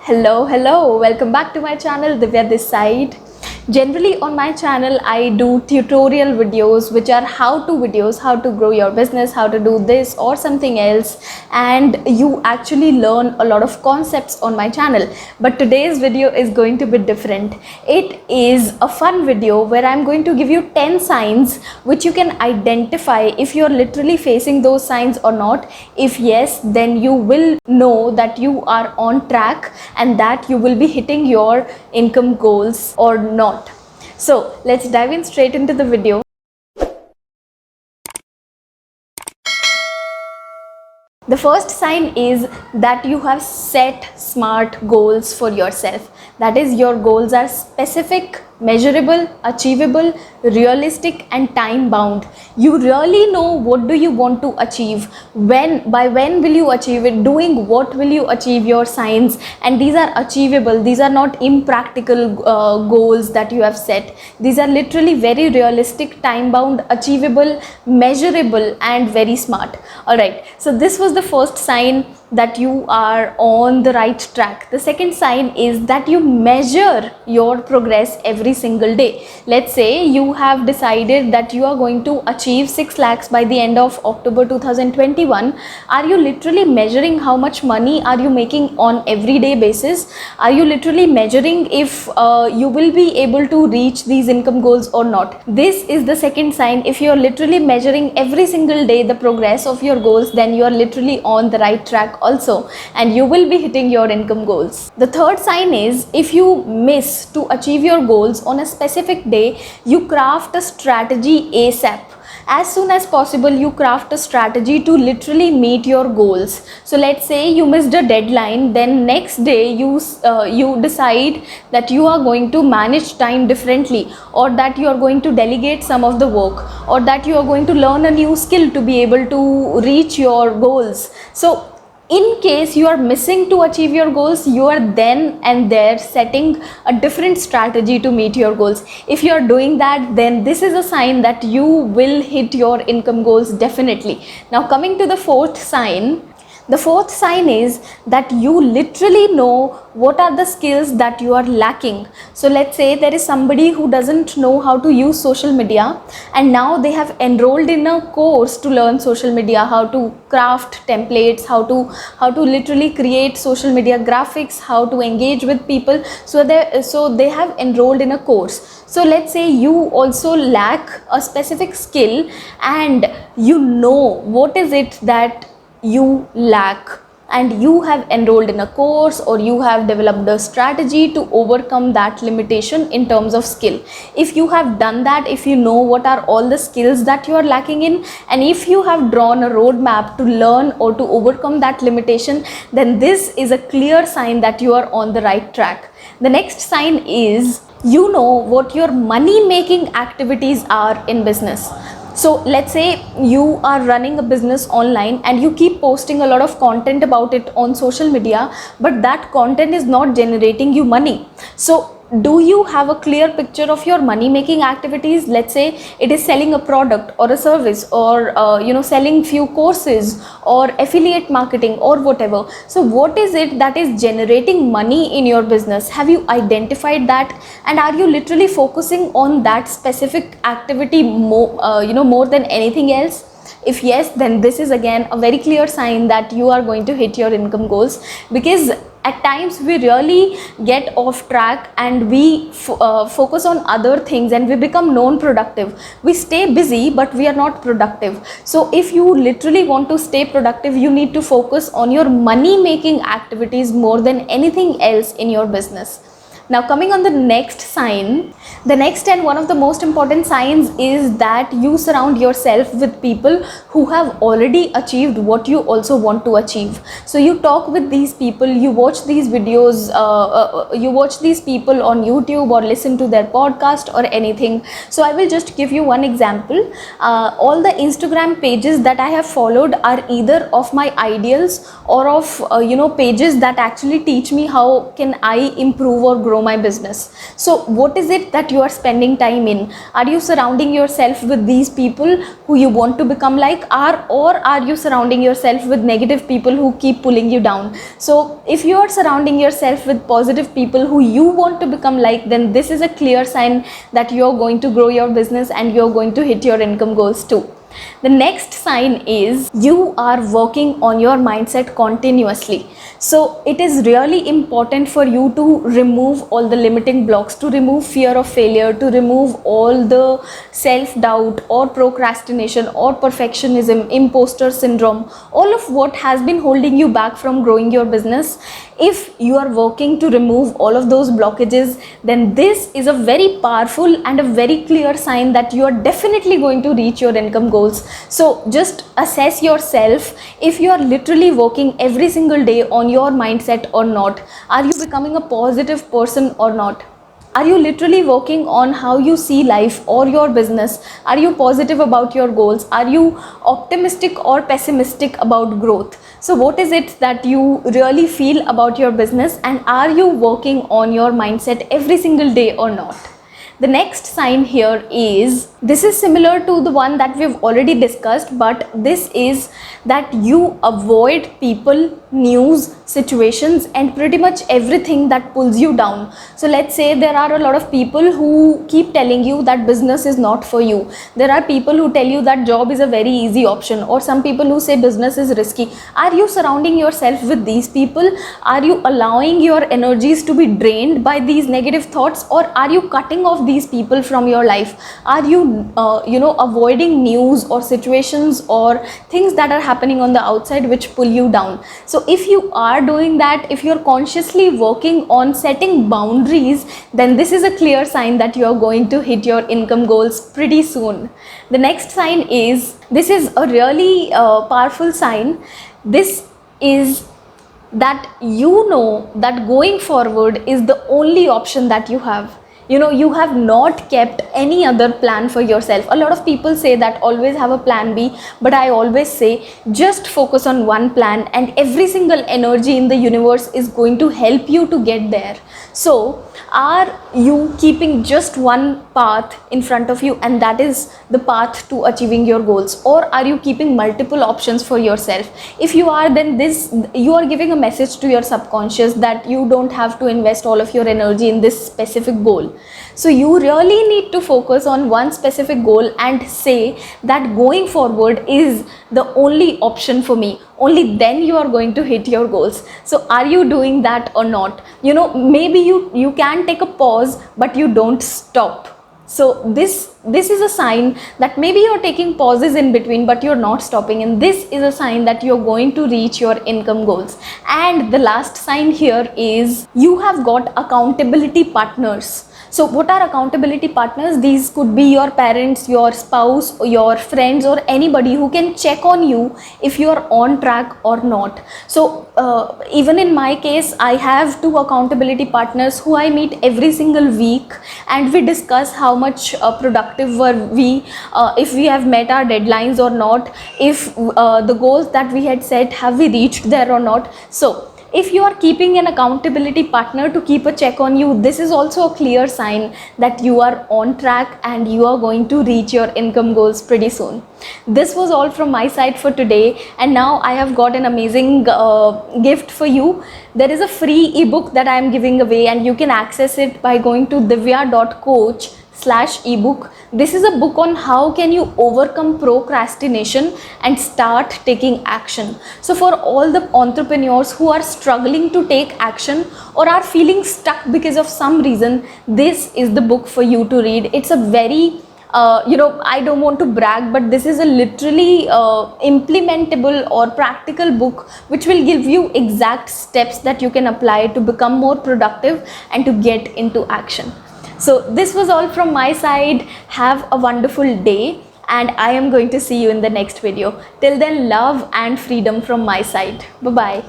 Hello, welcome back to my channel, Divya this side. Generally on my channel I do tutorial videos which are how to videos, how to grow your business, how to do this or something else, and you actually learn a lot of concepts on my channel. But today's video is going to be different. It is a fun video where I'm going to give you 10 signs which you can identify if you're literally facing those signs or not. If yes, then you will know that you are on track and that you will be hitting your income goals or not. So let's dive in straight into the video. The first sign is that you have set smart goals for yourself. That is, your goals are specific, measurable, achievable, realistic and time bound. You really know what do you want to achieve, by when will you achieve it, doing what will you achieve your signs, and these are achievable. These are not impractical goals that you have set. These are literally very realistic, time bound, achievable, measurable and very smart. Alright, so this was the first sign that you are on the right track. The second sign is that you measure your progress every single day. Let's say you have decided that you are going to achieve 6 lakhs by the end of October 2021. Are you literally measuring how much money are you making on everyday basis? Are you literally measuring if you will be able to reach these income goals or not? This is the second sign. If you are literally measuring every single day the progress of your goals, then you are literally on the right track also, and you will be hitting your income goals. The third sign is if you miss to achieve your goals on a specific day, you craft a strategy ASAP. As soon as possible, you craft a strategy to literally meet your goals. So let's say you missed a deadline, then next day you decide that you are going to manage time differently, or that you are going to delegate some of the work, or that you are going to learn a new skill to be able to reach your goals. So in case you are missing to achieve your goals, you are then and there setting a different strategy to meet your goals. If you are doing that, then this is a sign that you will hit your income goals definitely. Now coming to the fourth sign. The fourth sign is that you literally know what are the skills that you are lacking. So let's say there is somebody who doesn't know how to use social media, and now they have enrolled in a course to learn social media, how to craft templates, how to literally create social media graphics, how to engage with people. So they have enrolled in a course. So let's say you also lack a specific skill and you know what is it that you lack, and you have enrolled in a course or you have developed a strategy to overcome that limitation in terms of skill. If you have done that, if you know what are all the skills that you are lacking in, and if you have drawn a roadmap to learn or to overcome that limitation, then this is a clear sign that you are on the right track. The next sign is you know what your money making activities are in business. So let's say you are running a business online and you keep posting a lot of content about it on social media, but that content is not generating you money. So do you have a clear picture of your money making activities? Let's say it is selling a product or a service, or selling few courses or affiliate marketing or whatever. So what is it that is generating money in your business? Have you identified that, and are you literally focusing on that specific activity more than anything else? If yes, then this is again a very clear sign that you are going to hit your income goals. Because at times we really get off track and we focus on other things and we become non-productive. We stay busy but we are not productive. So if you literally want to stay productive, you need to focus on your money making activities more than anything else in your business. Now coming on the next sign, the next and one of the most important signs is that you surround yourself with people who have already achieved what you also want to achieve. So you talk with these people, you watch these videos, you watch these people on YouTube or listen to their podcast or anything. So I will just give you one example. All the Instagram pages that I have followed are either of my ideals or of pages that actually teach me how can I improve or grow grow my business. So what is it that you are spending time in? Are you surrounding yourself with these people who you want to become like, or are you surrounding yourself with negative people who keep pulling you down? So if you are surrounding yourself with positive people who you want to become like, then this is a clear sign that you're going to grow your business and you're going to hit your income goals too. The next sign is you are working on your mindset continuously. So it is really important for you to remove all the limiting blocks, to remove fear of failure, to remove all the self-doubt or procrastination or perfectionism, imposter syndrome, all of what has been holding you back from growing your business. If you are working to remove all of those blockages, then this is a very powerful and a very clear sign that you are definitely going to reach your income goals. So just assess yourself if you are literally working every single day on your mindset or not. Are you becoming a positive person or not? Are you literally working on how you see life or your business? Are you positive about your goals? Are you optimistic or pessimistic about growth? So what is it that you really feel about your business, and are you working on your mindset every single day or not? The next sign here is, this is similar to the one that we've already discussed, but this is that you avoid people, news, situations, and pretty much everything that pulls you down. So let's say there are a lot of people who keep telling you that business is not for you. There are people who tell you that job is a very easy option, or some people who say business is risky. Are you surrounding yourself with these people? Are you allowing your energies to be drained by these negative thoughts, or are you cutting off these people from your life? Are you avoiding news or situations or things that are happening on the outside which pull you down? So if you are doing that, if you're consciously working on setting boundaries, then this is a clear sign that you're going to hit your income goals pretty soon. The next sign is, this is a really powerful sign. This is that you know that going forward is the only option that you have. You have not kept any other plan for yourself. A lot of people say that always have a plan B, but I always say just focus on one plan, and every single energy in the universe is going to help you to get there. So are you keeping just one path in front of you, and that is the path to achieving your goals, or are you keeping multiple options for yourself? If you are, then you are giving a message to your subconscious that you don't have to invest all of your energy in this specific goal. So you really need to focus on one specific goal and say that going forward is the only option for me. Only then you are going to hit your goals. So are you doing that or not? Maybe you can take a pause, but you don't stop. So this is a sign that maybe you're taking pauses in between, but you're not stopping, and this is a sign that you're going to reach your income goals. And the last sign here is, you have got accountability partners. So what are accountability partners? These could be your parents, your spouse, your friends, or anybody who can check on you if you are on track or not. So even in my case, I have 2 accountability partners who I meet every single week, and we discuss how much productive were we, if we have met our deadlines or not, if the goals that we had set, have we reached there or not. So if you are keeping an accountability partner to keep a check on you, this is also a clear sign that you are on track and you are going to reach your income goals pretty soon. This was all from my side for today, and now I have got an amazing gift for you. There is a free ebook that I am giving away, and you can access it by going to divya.coach/ebook. This is a book on how can you overcome procrastination and start taking action. So for all the entrepreneurs who are struggling to take action or are feeling stuck because of some reason, this is the book for you to read. It's a very I don't want to brag, but this is a literally implementable or practical book which will give you exact steps that you can apply to become more productive and to get into action. So this was all from my side. Have a wonderful day, and I am going to see you in the next video. Till then, love and freedom from my side. Bye-bye.